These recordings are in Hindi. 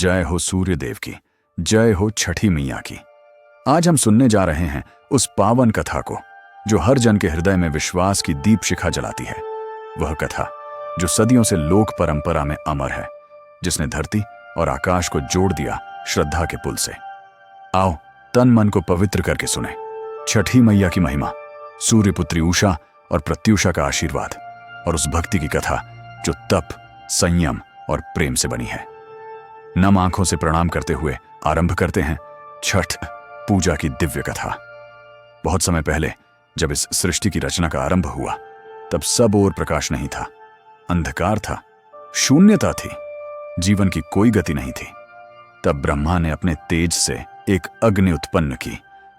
जय हो सूर्य देव की, जय हो छठी मैया की। आज हम सुनने जा रहे हैं उस पावन कथा को जो हर जन के हृदय में विश्वास की दीप शिखा जलाती है। वह कथा जो सदियों से लोक परंपरा में अमर है, जिसने धरती और आकाश को जोड़ दिया श्रद्धा के पुल से। आओ तन मन को पवित्र करके सुने छठी मैया की महिमा, सूर्यपुत्री उषा और प्रत्युषा का आशीर्वाद और उस भक्ति की कथा जो तप, संयम और प्रेम से बनी है। नम आंखों से प्रणाम करते हुए आरंभ करते हैं छठ पूजा की दिव्य कथा। बहुत समय पहले जब इस सृष्टि की रचना का आरंभ हुआ, तब सब ओर प्रकाश नहीं था, अंधकार था, शून्यता थी, जीवन की कोई गति नहीं थी। तब ब्रह्मा ने अपने तेज से एक अग्नि उत्पन्न की।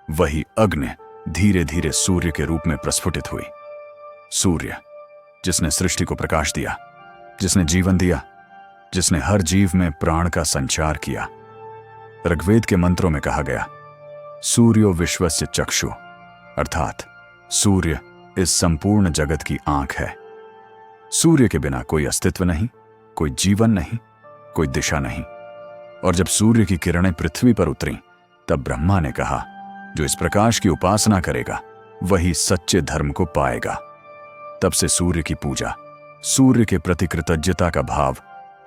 वही अग्नि धीरे धीरे सूर्य के रूप में प्रस्फुटित हुई। सूर्य जिसने सृष्टि को प्रकाश दिया, जिसने जीवन दिया, जिसने हर जीव में प्राण का संचार किया। ऋग्वेद के मंत्रों में कहा गया, सूर्यो विश्वस्य चक्षु, अर्थात सूर्य इस संपूर्ण जगत की आंख है। सूर्य के बिना कोई अस्तित्व नहीं, कोई जीवन नहीं, कोई दिशा नहीं। और जब सूर्य की किरणें पृथ्वी पर उतरीं, तब ब्रह्मा ने कहा, जो इस प्रकाश की उपासना करेगा वही सच्चे धर्म को पाएगा। तब से सूर्य की पूजा, सूर्य के प्रति कृतज्ञता का भाव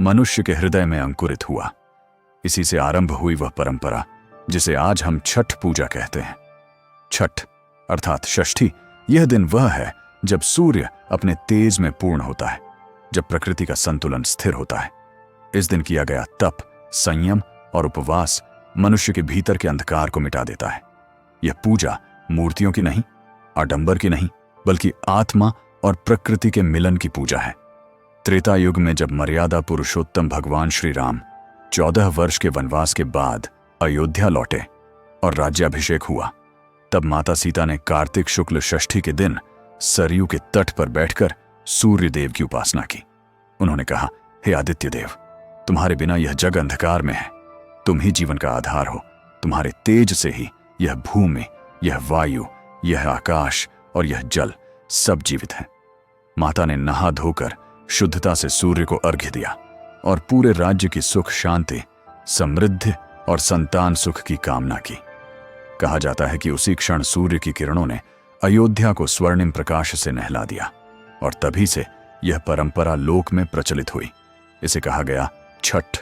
मनुष्य के हृदय में अंकुरित हुआ। इसी से आरंभ हुई वह परंपरा जिसे आज हम छठ पूजा कहते हैं। छठ अर्थात षष्ठी, यह दिन वह है जब सूर्य अपने तेज में पूर्ण होता है, जब प्रकृति का संतुलन स्थिर होता है। इस दिन किया गया तप, संयम और उपवास मनुष्य के भीतर के अंधकार को मिटा देता है। यह पूजा मूर्तियों की नहीं, आडंबर की नहीं, बल्कि आत्मा और प्रकृति के मिलन की पूजा है। त्रेता युग में जब मर्यादा पुरुषोत्तम भगवान श्री राम 14 वर्ष के वनवास के बाद अयोध्या लौटे और राज्याभिषेक हुआ, तब माता सीता ने कार्तिक शुक्ल षष्ठी के दिन सरयू के तट पर बैठकर सूर्य देव की उपासना की। उन्होंने कहा, हे आदित्य देव, तुम्हारे बिना यह जग अंधकार में है। तुम ही जीवन का आधार हो। तुम्हारे तेज से ही यह भूमि, यह वायु, यह आकाश और यह जल सब जीवित हैं। माता ने नहा धोकर शुद्धता से सूर्य को अर्घ्य दिया और पूरे राज्य की सुख, शांति, समृद्धि और संतान सुख की कामना की। कहा जाता है कि उसी क्षण सूर्य की किरणों ने अयोध्या को स्वर्णिम प्रकाश से नहला दिया और तभी से यह परंपरा लोक में प्रचलित हुई। इसे कहा गया छठ।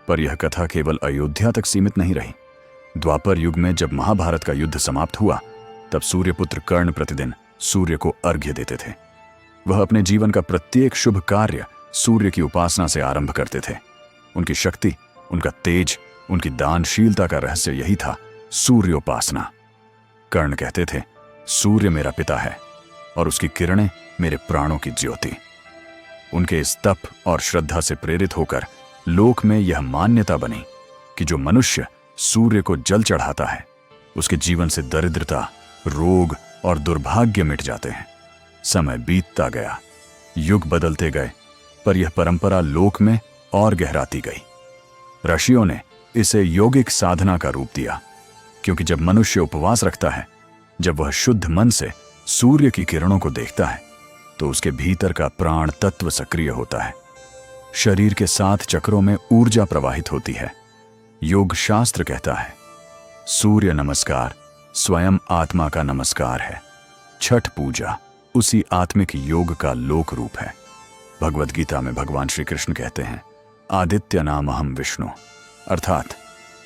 पर यह कथा केवल अयोध्या तक सीमित नहीं रही। द्वापर युग में जब महाभारत का युद्ध समाप्त हुआ, तब सूर्यपुत्र कर्ण प्रतिदिन सूर्य को अर्घ्य देते थे। वह अपने जीवन का प्रत्येक शुभ कार्य सूर्य की उपासना से आरंभ करते थे। उनकी शक्ति, उनका तेज, उनकी दानशीलता का रहस्य यही था, सूर्योपासना। कर्ण कहते थे, सूर्य मेरा पिता है और उसकी किरणें मेरे प्राणों की ज्योति। उनके इस तप और श्रद्धा से प्रेरित होकर लोक में यह मान्यता बनी कि जो मनुष्य सूर्य को जल चढ़ाता है, उसके जीवन से दरिद्रता, रोग और दुर्भाग्य मिट जाते हैं। समय बीतता गया, युग बदलते गए, पर यह परंपरा लोक में और गहराती गई। ऋषियों ने इसे यौगिक साधना का रूप दिया, क्योंकि जब मनुष्य उपवास रखता है, जब वह शुद्ध मन से सूर्य की किरणों को देखता है, तो उसके भीतर का प्राण तत्व सक्रिय होता है। शरीर के 7 चक्रों में ऊर्जा प्रवाहित होती है। योग शास्त्र कहता है, सूर्य नमस्कार स्वयं आत्मा का नमस्कार है। छठ पूजा उसी आत्मिक योग का लोक रूप है। भगवद गीता में भगवान श्री कृष्ण कहते हैं, आदित्य नाम अहम विष्णु, अर्थात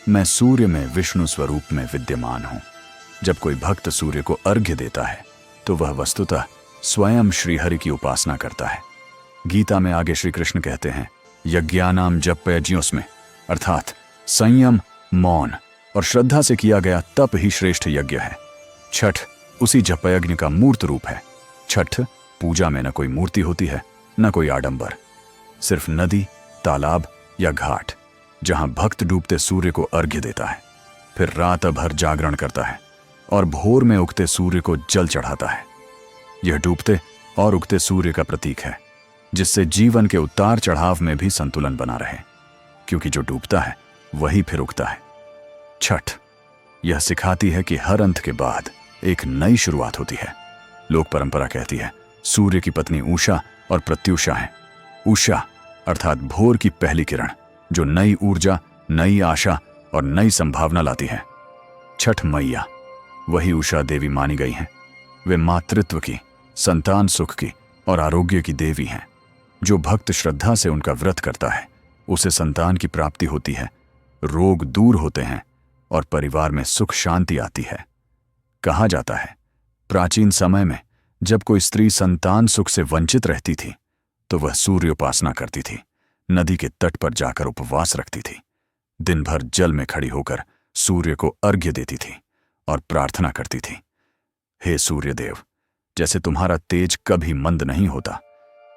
मैं सूर्य में विष्णु स्वरूप में विद्यमान हूं। जब कोई भक्त सूर्य को अर्घ्य देता है, तो वह वस्तुतः स्वयं श्रीहरि की उपासना करता है। गीता में आगे श्री कृष्ण कहते हैं, यज्ञानाम जपयज्ञोस्मे, अर्थात संयम, मौन और श्रद्धा से किया गया तप ही श्रेष्ठ यज्ञ है। छठ उसी जपयज्ञ का मूर्त रूप है। छठ पूजा में न कोई मूर्ति होती है, न कोई आडंबर, सिर्फ नदी, तालाब या घाट, जहां भक्त डूबते सूर्य को अर्घ्य देता है, फिर रात भर जागरण करता है और भोर में उगते सूर्य को जल चढ़ाता है। यह डूबते और उगते सूर्य का प्रतीक है, जिससे जीवन के उतार चढ़ाव में भी संतुलन बना रहे, क्योंकि जो डूबता है वही फिर उगता है। छठ यह सिखाती है कि हर अंत के बाद एक नई शुरुआत होती है। लोक परंपरा कहती है, सूर्य की पत्नी उषा और प्रत्युषा है। उषा अर्थात भोर की पहली किरण, जो नई ऊर्जा, नई आशा और नई संभावना लाती है। छठ मैया वही उषा देवी मानी गई हैं। वे मातृत्व की, संतान सुख की और आरोग्य की देवी हैं। जो भक्त श्रद्धा से उनका व्रत करता है उसे संतान की प्राप्ति होती है, रोग दूर होते हैं और परिवार में सुख शांति आती है। कहा जाता है प्राचीन समय में जब कोई स्त्री संतान सुख से वंचित रहती थी तो वह सूर्य उपासना करती थी, नदी के तट पर जाकर उपवास रखती थी, दिन भर जल में खड़ी होकर सूर्य को अर्घ्य देती थी और प्रार्थना करती थी, हे सूर्यदेव, जैसे तुम्हारा तेज कभी मंद नहीं होता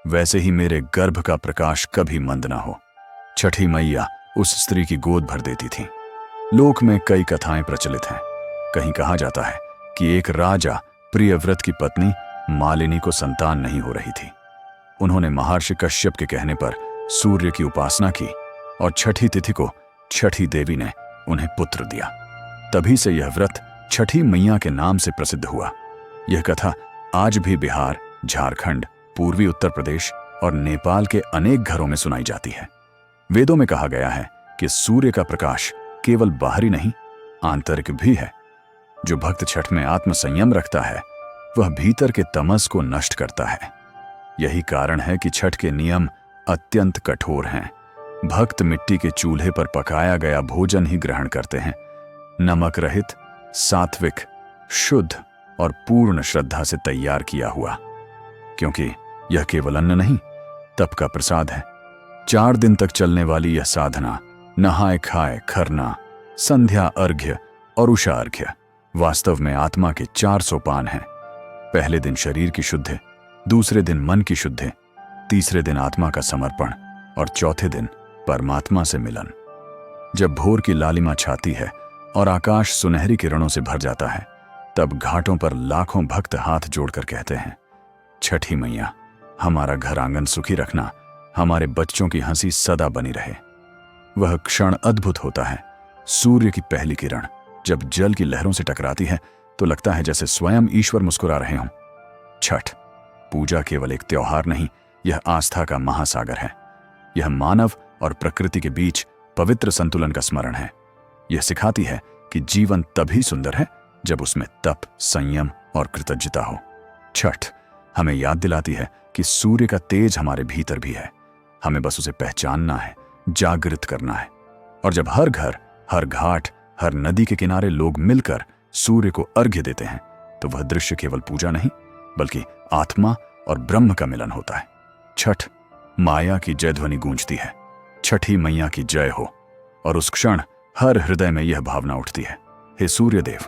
वैसे ही मेरे गर्भ का प्रकाश कभी मंद ना हो। छठी मैया उस स्त्री की गोद भर देती थी। लोक में कई कथाएं प्रचलित हैं। कहीं कहा जाता है कि एक राजा प्रियव्रत की पत्नी मालिनी को संतान नहीं हो रही थी। उन्होंने महर्षि कश्यप के कहने पर सूर्य की उपासना की और छठी तिथि को छठी देवी ने उन्हें पुत्र दिया। तभी से यह व्रत छठी मैया के नाम से प्रसिद्ध हुआ। यह कथा आज भी बिहार, झारखंड, पूर्वी उत्तर प्रदेश और नेपाल के अनेक घरों में सुनाई जाती है। वेदों में कहा गया है कि सूर्य का प्रकाश केवल बाहरी नहीं, आंतरिक भी है। जो भक्त छठ में आत्मसंयम रखता है वह भीतर के तमस को नष्ट करता है। यही कारण है कि छठ के नियम अत्यंत कठोर हैं। भक्त मिट्टी के चूल्हे पर पकाया गया भोजन ही ग्रहण करते हैं, नमक रहित, सात्विक, शुद्ध और पूर्ण श्रद्धा से तैयार किया हुआ, क्योंकि यह केवल अन्न नहीं, तप का प्रसाद है। 4 दिन तक चलने वाली यह साधना नहाए खाए खरना, संध्या अर्घ्य और उषा अर्घ्य वास्तव में आत्मा के 4 सोपान हैं। पहले दिन शरीर की शुद्धि, दूसरे दिन मन की शुद्धि, तीसरे दिन आत्मा का समर्पण और चौथे दिन परमात्मा से मिलन। जब भोर की लालिमा छाती है और आकाश सुनहरी किरणों से भर जाता है तब घाटों पर लाखों भक्त हाथ जोड़कर कहते हैं, छठी मैया हमारा घर आंगन सुखी रखना, हमारे बच्चों की हंसी सदा बनी रहे। वह क्षण अद्भुत होता है। सूर्य की पहली किरण जब जल की लहरों से टकराती है तो लगता है जैसे स्वयं ईश्वर मुस्कुरा रहे हों। छठ पूजा केवल एक त्योहार नहीं, यह आस्था का महासागर है। यह मानव और प्रकृति के बीच पवित्र संतुलन का स्मरण है। यह सिखाती है कि जीवन तभी सुंदर है जब उसमें तप, संयम और कृतज्ञता हो। छठ हमें याद दिलाती है कि सूर्य का तेज हमारे भीतर भी है, हमें बस उसे पहचानना है, जागृत करना है। और जब हर घर, हर घाट, हर नदी के किनारे लोग मिलकर सूर्य को अर्घ्य देते हैं तो वह दृश्य केवल पूजा नहीं बल्कि आत्मा और ब्रह्म का मिलन होता है। छठ माया की जय ध्वनि गूंजती है, छठी मैया की जय हो। और उस क्षण हर हृदय में यह भावना उठती है, हे सूर्यदेव,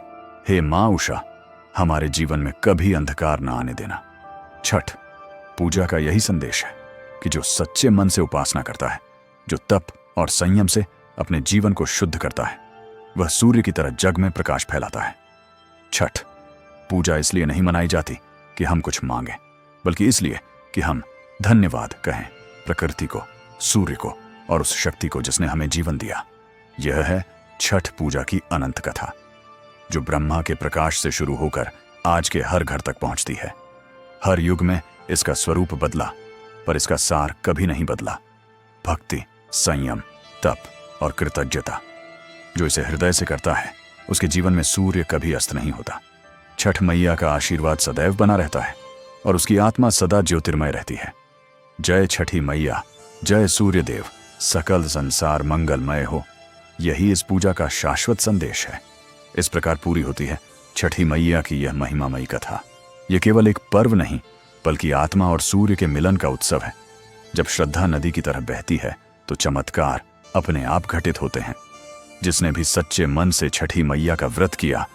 हे मां उषा, हमारे जीवन में कभी अंधकार न आने देना। छठ पूजा का यही संदेश है कि जो सच्चे मन से उपासना करता है, जो तप और संयम से अपने जीवन को शुद्ध करता है, वह सूर्य की तरह जग में प्रकाश फैलाता है। छठ पूजा इसलिए नहीं मनाई जाती कि हम कुछ मांगें, बल्कि इसलिए कि हम धन्यवाद कहें प्रकृति को, सूर्य को और उस शक्ति को जिसने हमें जीवन दिया। यह है छठ पूजा की अनंत कथा, जो ब्रह्मा के प्रकाश से शुरू होकर आज के हर घर तक पहुंचती है। हर युग में इसका स्वरूप बदला पर इसका सार कभी नहीं बदला। भक्ति, संयम, तप और कृतज्ञता। जो इसे हृदय से करता है उसके जीवन में सूर्य कभी अस्त नहीं होता। छठ मैया का आशीर्वाद सदैव बना रहता है और उसकी आत्मा सदा ज्योतिर्मय रहती है। जय छठी मैया, जय सूर्यदेव, सकल संसार मंगलमय हो। यही इस पूजा का शाश्वत संदेश है। इस प्रकार पूरी होती है छठी मैया की यह महिमामयी कथा। यह केवल एक पर्व नहीं बल्कि आत्मा और सूर्य के मिलन का उत्सव है। जब श्रद्धा नदी की तरह बहती है तो चमत्कार अपने आप घटित होते हैं। जिसने भी सच्चे मन से छठी मैया का व्रत किया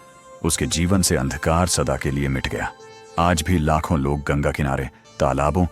उसके जीवन से अंधकार सदा के लिए मिट गया। आज भी लाखों लोग गंगा किनारे, तालाबों